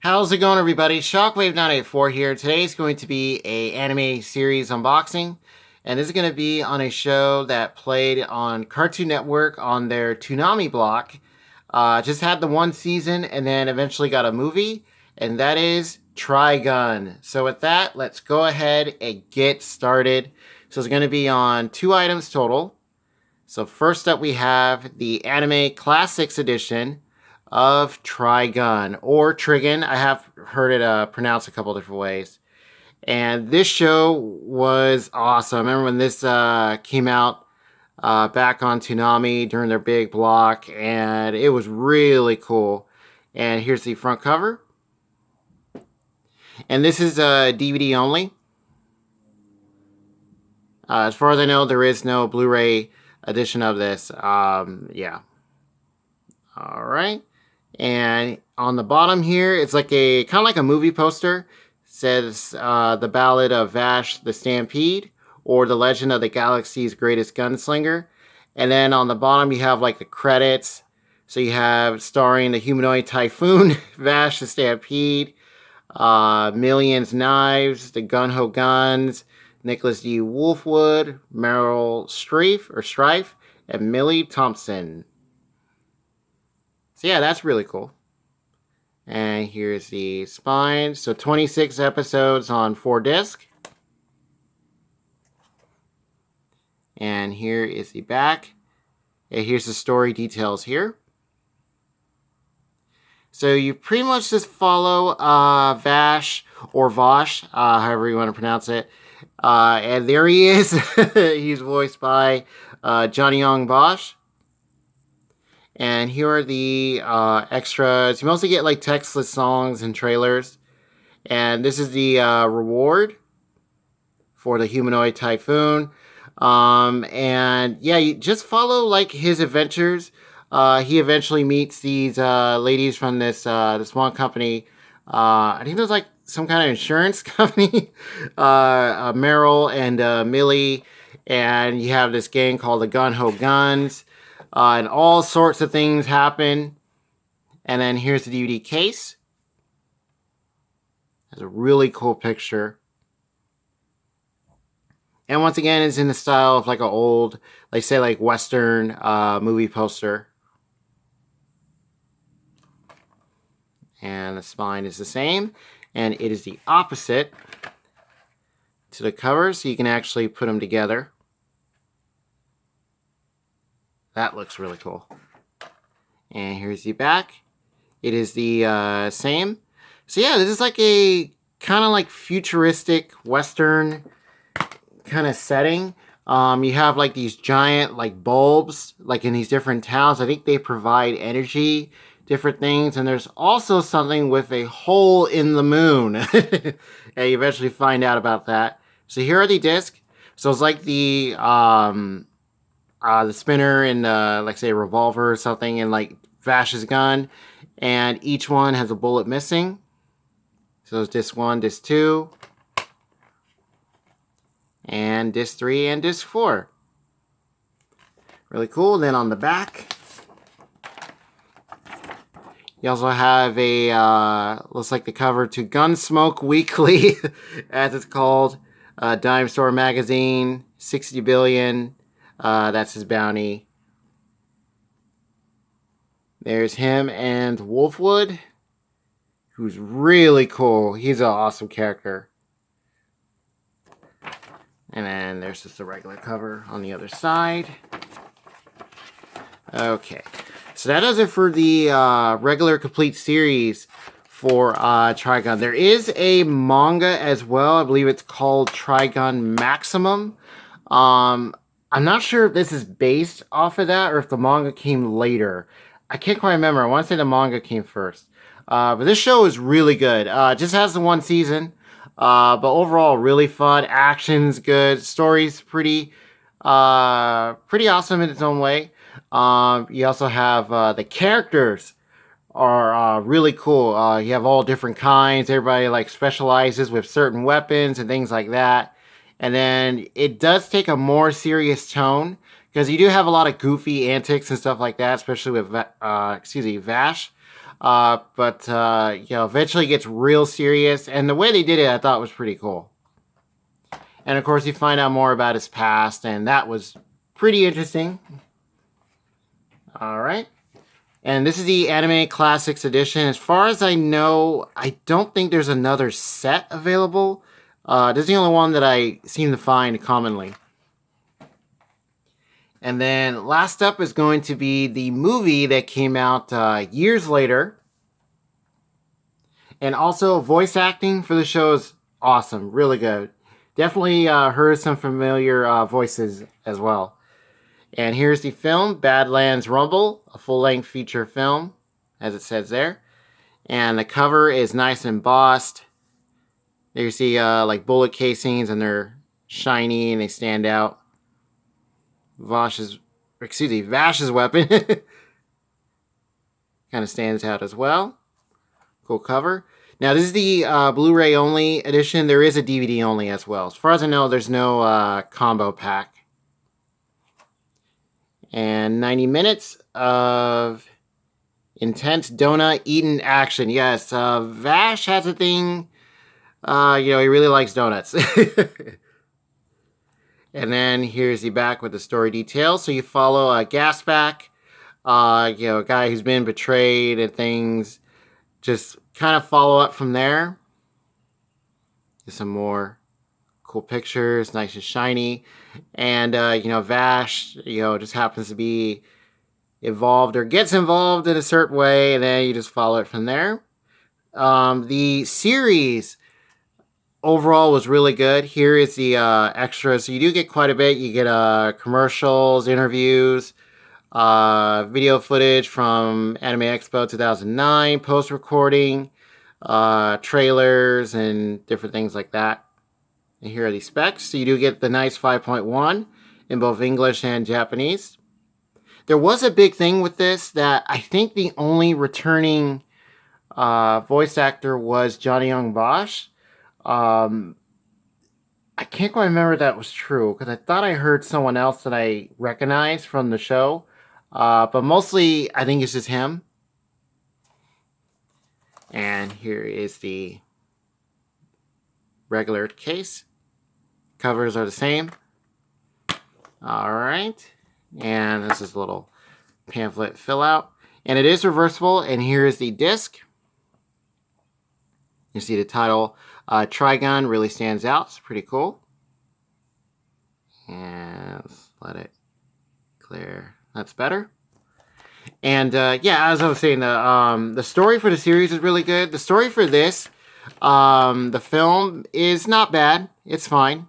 How's it going, everybody? Shockwave984 here. Today is going to be a anime series unboxing, and this is going to be on a show that played on Cartoon Network on their Toonami block. Just had the one season and then eventually got a movie, and that is Trigun. So with that, let's go ahead and get started. So it's going to be on 2 items total. So first up we have the Anime Classics Edition of Trigun, or Trigun. I have heard it pronounced a couple different ways. And this show was awesome. I remember when this came out back on Toonami during their big block, and it was really cool. And here's the front cover. And this is DVD only. As far as I know, there is no Blu-ray edition of this. Yeah. All right. And on the bottom here, it's like a kind of like a movie poster. It says The Ballad of Vash the Stampede, or The Legend of the Galaxy's Greatest Gunslinger. And then on the bottom, you have like the credits. So you have starring the humanoid typhoon, Vash the Stampede, Millions Knives, the Gun-Ho Guns, Nicholas D. Wolfwood, Meryl Streif, and Millie Thompson. So yeah, that's really cool. And here's the spine. So 26 episodes on 4 discs. And here is the back. And here's the story details here. So you pretty much just follow Vash, or Vosh, however you want to pronounce it. And there he is. He's voiced by Johnny Young Bosch. And here are the extras. You mostly get like textless songs and trailers. And this is the reward for the humanoid typhoon. And yeah, you just follow like his adventures. He eventually meets these ladies from this one company. I think it was like some kind of insurance company. Meryl and Millie. And you have this gang called the Gun-Ho Guns. And all sorts of things happen. And then here's the DVD case. Has a really cool picture. And once again, it's in the style of like an old, like say like Western movie poster. And the spine is the same. And it is the opposite to the cover, so you can actually put them together. That looks really cool. And here's the back. It is the same. So yeah, this is like a kind of like futuristic Western kind of setting. You have like these giant like bulbs like in these different towns. I think they provide energy, different things. And there's also something with a hole in the moon. And you eventually find out about that. So here are the discs. So it's like the spinner and like say a revolver or something, and like Vash's gun, and each one has a bullet missing. So it's disc 1, disc 2, and disc 3 and disc 4. Really cool. Then on the back, you also have a looks like the cover to Gunsmoke Weekly, as it's called, Dime Store Magazine, 60 billion. That's his bounty. There's him and Wolfwood, who's really cool. He's an awesome character. And then there's just a regular cover on the other side. Okay, so that does it for the regular complete series for Trigun. There is a manga as well. I believe it's called Trigun Maximum. I'm not sure if this is based off of that or if the manga came later. I can't quite remember. I want to say the manga came first. But this show is really good. It just has the 1 season. But overall, really fun. Action's good. Story's pretty awesome in its own way. You also have the characters are really cool. You have all different kinds. Everybody like specializes with certain weapons and things like that. And then it does take a more serious tone, because you do have a lot of goofy antics and stuff like that, especially with Vash. But eventually gets real serious, and the way they did it, I thought was pretty cool. And of course, you find out more about his past, and that was pretty interesting. All right. And this is the Anime Classics Edition. As far as I know, I don't think there's another set available. This is the only one that I seem to find commonly. And then last up is going to be the movie that came out years later. And also, voice acting for the show is awesome. Really good. Definitely heard some familiar voices as well. And here's the film, Badlands Rumble, a full-length feature film, as it says there. And the cover is nice and embossed. There you see like bullet casings, and they're shiny and they stand out. Vash's weapon kind of stands out as well. Cool cover. Now, this is the Blu-ray only edition. There is a DVD only as well. As far as I know, there's no combo pack. And 90 minutes of intense donut-eating action. Yes, Vash has a thing. He really likes donuts. And then here's the back with the story details. So you follow a Gasback, a guy who's been betrayed and things. Just kind of follow up from there. Get some more cool pictures, nice and shiny. And, Vash, just happens to be involved or gets involved in a certain way, and then you just follow it from there. The series overall was really good. Here is the extras. So you do get quite a bit. You get commercials, interviews, video footage from Anime Expo 2009, post-recording, trailers, and different things like that. And here are the specs. So you do get the nice 5.1 in both English and Japanese. There was a big thing with this that I think the only returning voice actor was Johnny Young Bosch. I can't quite remember if that was true, because I thought I heard someone else that I recognized from the show. But mostly, I think it's just him. And here is the regular case. Covers are the same. Alright. And this is a little pamphlet fill out. And it is reversible. And here is the disc. You see the title, Trigun, really stands out. It's pretty cool. And let's let it clear. That's better. And as I was saying, the story for the series is really good. The story for this, the film, is not bad. It's fine.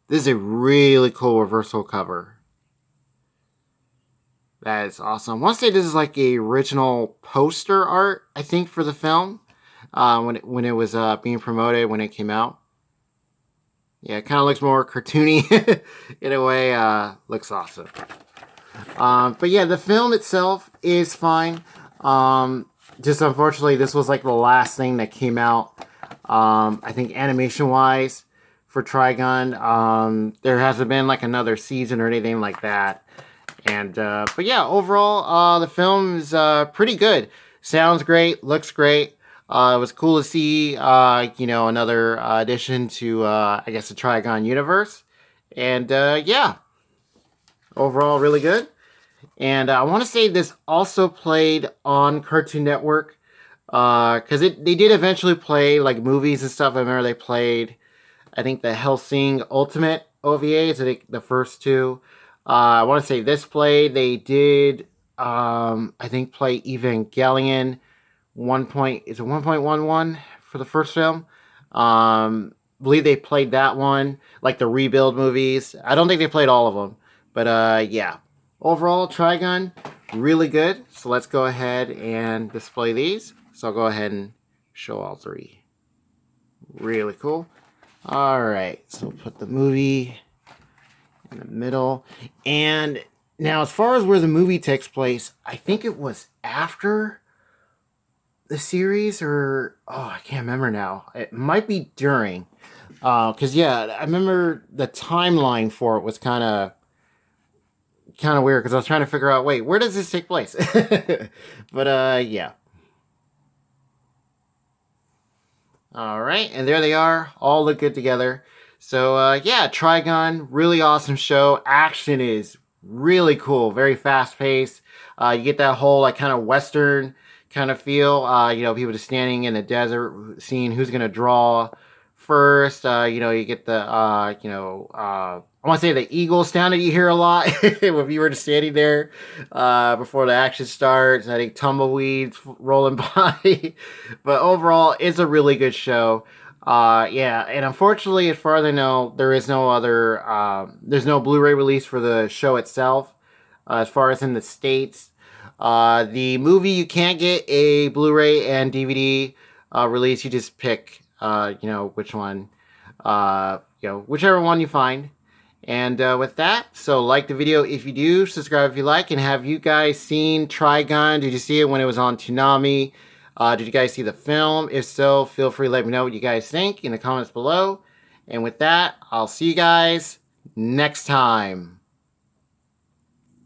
This is a really cool reversal cover. That is awesome. I want to say this is like a original poster art, I think, for the film. When it was being promoted, when it came out. Yeah, it kind of looks more cartoony in a way. Looks awesome. But yeah, the film itself is fine. Just unfortunately, this was like the last thing that came out. I think animation-wise for Trigun. There hasn't been like another season or anything like that. And but yeah, overall, the film is pretty good. Sounds great, looks great. It was cool to see, another addition to, I guess, the Trigun universe. And, overall, really good. And I want to say this also played on Cartoon Network, because they did eventually play, like, movies and stuff. I remember they played, I think, the Hellsing Ultimate OVAs, I think the first two. I want to say this played. They did, I think, play Evangelion. 1.11 for the first film. Believe they played that one, like the Rebuild movies. I don't think they played all of them, but yeah. Overall, Trigun, really good. So let's go ahead and display these. So I'll go ahead and show all three. Really cool. All right, so we'll put the movie in the middle. And now, as far as where the movie takes place, I think it was after the series, or I can't remember now. It might be during, because I remember the timeline for it was kind of weird, because I was trying to figure out, wait, where does this take place? But yeah. All right, and there they are, all look good together. So yeah, Trigun, really awesome show. Action is really cool, very fast paced. You get that whole like kind of western kind of feel. You know, people just standing in the desert, seeing who's gonna draw first. You know, you get the I want to say the eagle sound that you hear a lot if you were just standing there before the action starts. I think tumbleweeds rolling by. But overall, it's a really good show. Yeah, and unfortunately, as far as I know, there is no other. There's no Blu-ray release for the show itself. As far as in the states, the movie you can't get a Blu-ray and DVD release. You just pick, you know, which one, you know, whichever one you find. And with that, so like the video if you do, subscribe if you like, and have you guys seen Trigun? Did you see it when it was on Toonami? Did you guys see the film? If so, feel free to let me know what you guys think in the comments below. And with that, I'll see you guys next time.